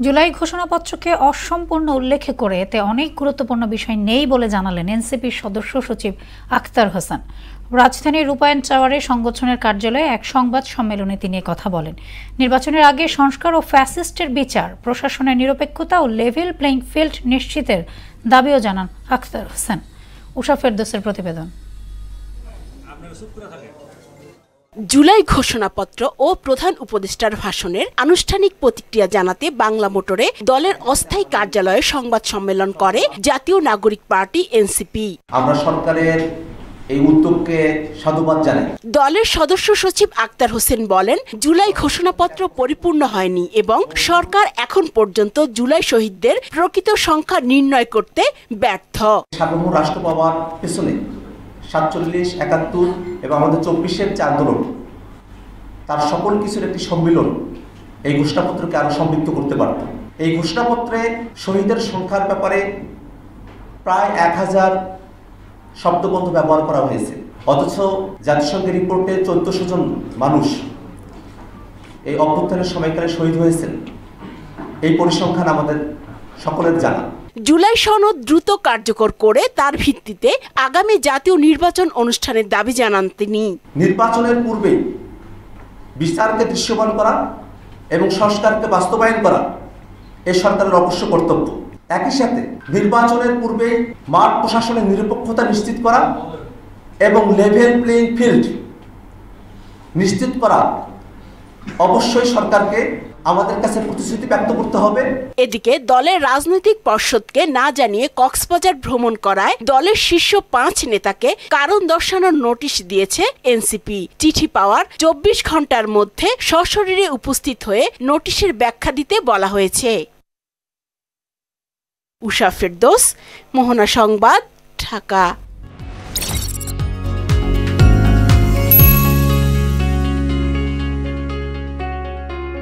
জুলাই ঘোষণাপত্রকে অসম্পূর্ণ উল্লেখ করে এতে অনেক গুরুত্বপূর্ণ বিষয় নেই বলে জানালেন এনসিপির সদস্য সচিব আখতার হোসেন। রাজধানীর রূপায়ণ টাওয়ারে সংগঠনের কার্যালয়ে এক সংবাদ সম্মেলনে তিনি কথা বলেন। নির্বাচনের আগে সংস্কার ও ফ্যাসিস্টের বিচার, প্রশাসনের নিরপেক্ষতা ও লেভেল প্লেইং ফিল্ড নিশ্চিতের দাবিও জানান আখতার হোসেন। উষা ফেরদৌসের প্রতিবেদন। জুলাই ঘোষণাপত্র ও প্রধান উপদেষ্টার ভাষণের আনুষ্ঠানিক প্রতিক্রিয়া জানাতে বাংলা মোটরে দলের অস্থায়ী কার্যালয়ে সংবাদ সম্মেলন করে জাতীয় নাগরিক পার্টি এনসিপি। আমরা সরকারের এই উদ্যোগকে সাধুবাদ জানাই। দলের সদস্য সচিব আখতার হোসেন বলেন, জুলাই ঘোষণাপত্র পরিপূর্ণ হয়নি এবং সরকার এখন পর্যন্ত জুলাই শহীদদের প্রকৃত সংখ্যা নির্ণয় করতে ব্যর্থ। সার্বভৌম রাষ্ট্র পাওয়ার পেছনে 47, 71 এবং আমাদের 24-এর যে আন্দোলন, তার সকল কিছুর একটি সম্মিলন এই ঘোষণাপত্রকে আরো সমৃদ্ধ করতে পারত। এই ঘোষণাপত্রে শহীদের সংখ্যার ব্যাপারে প্রায় 1000 শব্দবন্ধ ব্যবহার করা হয়েছে, অথচ জাতিসংঘের রিপোর্টে 1400 জন মানুষ এই অভ্যুত্থানের সময়কালে শহীদ হয়েছেন। এই পরিসংখ্যান আমাদের সকলের জানা। জুলাই সনদ দ্রুত কার্যকর করে তার ভিত্তিতে আগামী জাতীয় নির্বাচন অনুষ্ঠানের দাবি জানান তিনি। নির্বাচনের পূর্বে বিচারকে দৃশ্যমান করা এবং সংস্কারকে বাস্তবায়ন করা এই সরকারের অবশ্য কর্তব্য। একই সাথে নির্বাচনের পূর্বে মাঠ প্রশাসনের নিরপেক্ষতা নিশ্চিত করা এবং লেভেল প্লেইং ফিল্ড নিশ্চিত করা অবশ্যই সরকারকে আমাদের কাছে প্রতিশ্রুতি ব্যক্ত করতে হবে। এদিকে দলের রাজনৈতিক পর্ষদকে না জানিয়ে কক্সবাজার ভ্রমণ করায় দলের শীর্ষ 5 নেতাকে কারণ দর্শানোর নোটিশ দিয়েছে এনসিপি। চিঠি পাওয়ার 24 ঘন্টার মধ্যে সশরীরে উপস্থিত হয়ে নোটিশের ব্যাখ্যা দিতে বলা হয়েছে। উষা ফেরদৌস, মোহনা সংবাদ, ঢাকা।